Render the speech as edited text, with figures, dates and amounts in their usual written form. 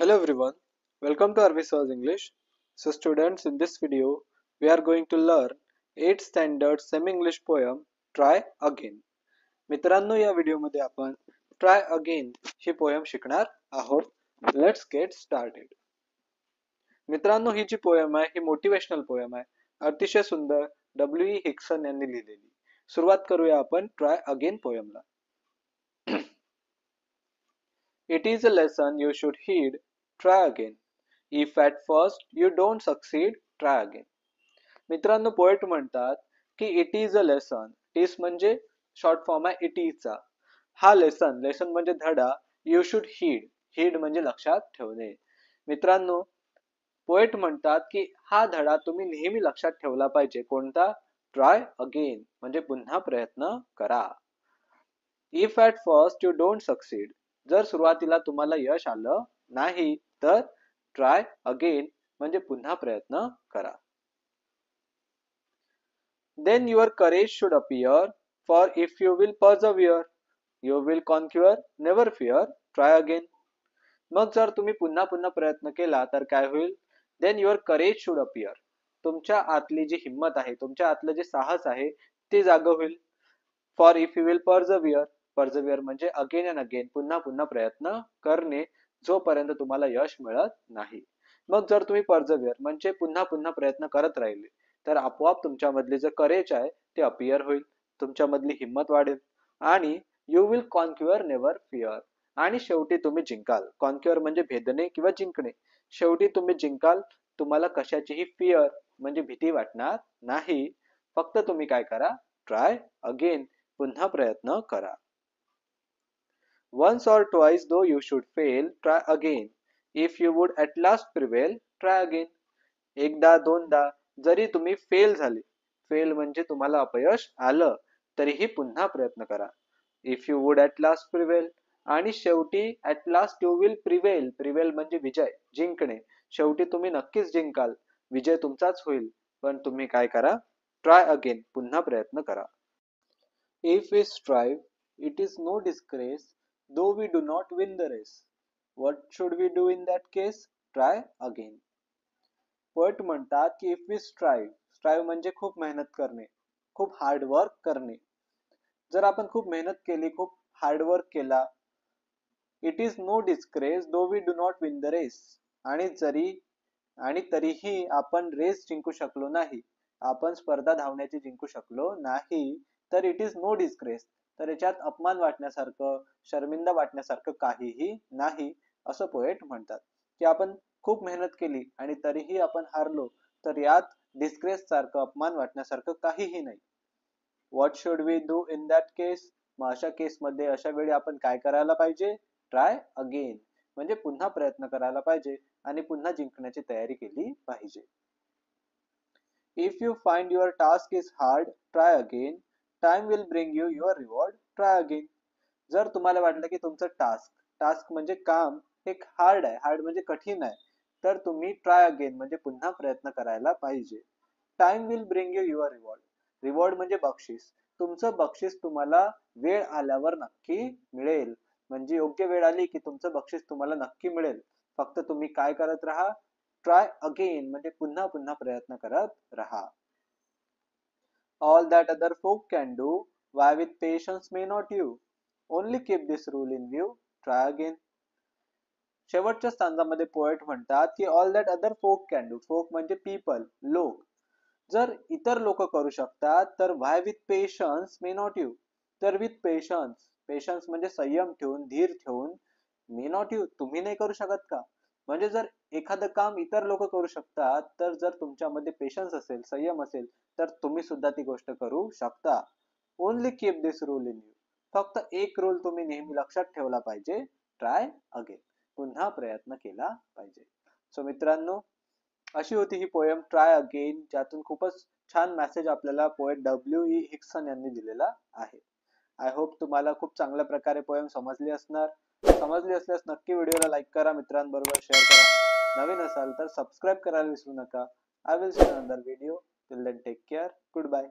Hello everyone, welcome to Arvisa's English. So students, in this video, we are going to learn 8th standard semi-English poem Try Again. मित्रांनो, या व्हिडिओमध्ये आपण Try Again ही poem शिकणार आहोत. Let's get started. मित्रांनो, ही जी poem आहे ही motivational poem आहे. अतिशय सुंदर W.E. हिक्सन यांनी लिहिलेली. सुरुवात करूया आपण Try Again पोयमला. It is a lesson you should heed. Try again. If at first you don't succeed, try again. मित्रांनो, पोएट म्हणतात की इट इज अ लेसन. टीस म्हणजे शॉर्ट फॉर्म आहे इट इजचा. हा लेसन म्हणजे धडा. You should heed. हीड म्हणजे लक्षात ठेवणे. मित्रांनो, पोएट म्हणतात की हा धडा तुम्ही नेहमी लक्षात ठेवला पाहिजे. कोणता? ट्राय अगेन म्हणजे पुन्हा प्रयत्न करा. If at first you don't succeed, जर सुरुवातीला तुम्हाला यश आलं नाही तर ट्राय अगेन म्हणजे पुन्हा प्रयत्न करा. Then your courage should appear, for if you will persevere you will conquer, never fear, try again. मग जर तुम्ही पुन्हा प्रयत्न केला तर काय होईल? Then your courage should appear, तुमच्या आतली जी हिम्मत आहे, तुमच्या आतलं जे साहस आहे ते जागं होईल. फॉर इफ यू विल पर्सवियर, पर्सवियर म्हणजे अगेन अँड अगेन, पुन्हा प्रयत्न करणे जोपर्यंत तुम्हाला यश मिळत नाही. मग जर तुम्ही पर्सवियर म्हणजे पुन्हा प्रयत्न करत राहिले तर आपोआप तुमच्यामधले जे करेज आहे ते अपियर होईल, तुमच्यामधली हिम्मत वाढेल आणि you will conquer never fear, आणि शेवटी तुम्ही जिंकाल. कॉन्क्युअर म्हणजे भेदणे किंवा जिंकणे. शेवटी तुम्ही जिंकाल. तुम्हाला कशाचीही फिअर म्हणजे भीती वाटणार नाही. फक्त तुम्ही काय करा? ट्राय अगेन, पुन्हा प्रयत्न करा. Once or twice though you should fail, try again. If you would at last prevail, try again. एकदा दोनदा जरी तुम्ही फेल झाले, फेल म्हणजे तुम्हाला अपयश आलं, तरीही पुन्हा प्रयत्न करा. If you would at last prevail, आणि शेवटी at last you will prevail. prevail म्हणजे विजय, जिंकणे. शेवटी तुम्ही नक्कीच जिंकाल, विजय तुमचाच होईल. पण तुम्ही काय करा? ट्राय अगेन, पुन्हा प्रयत्न करा. If we strive, it is no disgrace, though we do not win the race. What should we do in that case? Try again. Poet म्हणतात की इफ वी स्ट्राइव्ह म्हणजे खूप मेहनत करणे, खूप हार्डवर्क करणे. जर आपण खूप मेहनत केली, खूप हार्डवर्क केला, it is no disgrace though we do not win the race, आणि तरीही आपण रेस जिंकू शकलो नाही, आपण स्पर्धा धावण्याची जिंकू शकलो नाही, तर इट इज नो डिस्ग्रेस, तर याच्यात अपमान वाटण्यासारखं, शर्मिंदा वाटण्यासारखं काहीही नाही, असं पोएट म्हणतात. की आपण खूप मेहनत केली आणि तरीही आपण हारलो, तर यात डिस्ग्रेस सारखं, अपमान वाटण्यासारखं काहीही नाही. What should we do in that case? मग अशा केसमध्ये, अशा वेळी आपण काय करायला पाहिजे? ट्राय अगेन म्हणजे पुन्हा प्रयत्न करायला पाहिजे आणि पुन्हा जिंकण्याची तयारी केली पाहिजे. If you find your task is hard, try again. Time will bring you your reward, try again. जर तुम्हाला वाटलं की तुमचं टास्क म्हणजे काम हे हार्ड आहे, हार्ड म्हणजे कठीण आहे, तर तुम्ही ट्राय अगेन म्हणजे पुन्हा प्रयत्न करायला पाहिजे. Time will bring you your reward. Reward म्हणजे बक्षीस. तुमचं बक्षीस तुम्हाला वेळ आल्यावर नक्की मिळेल. म्हणजे योग्य वेळ आली की तुमचं बक्षीस तुम्हाला नक्की मिळेल. फक्त तुम्ही काय करत राहा? ट्राय अगेन म्हणजे पुन्हा प्रयत्न करत राहा. All that other folk can do, why with patience may not you? Only keep this rule in view, try again. शेवटच्या स्टांजामध्ये पोएट म्हणतात की all that other folk can do. Folk म्हणजे पीपल, लोक. जर इतर लोक करू शकतात तर why with patience may not you, तर विथ पेशन्स म्हणजे संयम ठेवून, धीर ठेवून, मे नॉट यू तुम्ही नाही करू शकत का? म्हणजे जर एखादं काम इतर लोक करू शकतात, तर जर तुमच्यामध्ये पेशन्स असेल, संयम असेल, तर तुम्ही सुद्धा ती गोष्ट करू शकता. Only keep this rule in you. फक्त एक रूल तुम्ही नेहमी लक्षात ठेवला पाहिजे, ट्राय अगेन, पुन्हा प्रयत्न केला पाहिजे. सो मित्रांनो, अशी होती ही पोएम ट्राय अगेन, ज्यातून खूपच छान मेसेज आपल्याला पोएट W.E. हिक्सन यांनी दिलेला आहे. आय होप तुम्हाला खूप चांगल्या प्रकारे पोएम समजली असल्यास नक्की व्हिडिओला लाईक करा, मित्रांबरोबर शेअर करा. नवीन असाल तर सबस्क्राईब करायला विसरू नका. I will see another video. Till then take care. Good bye.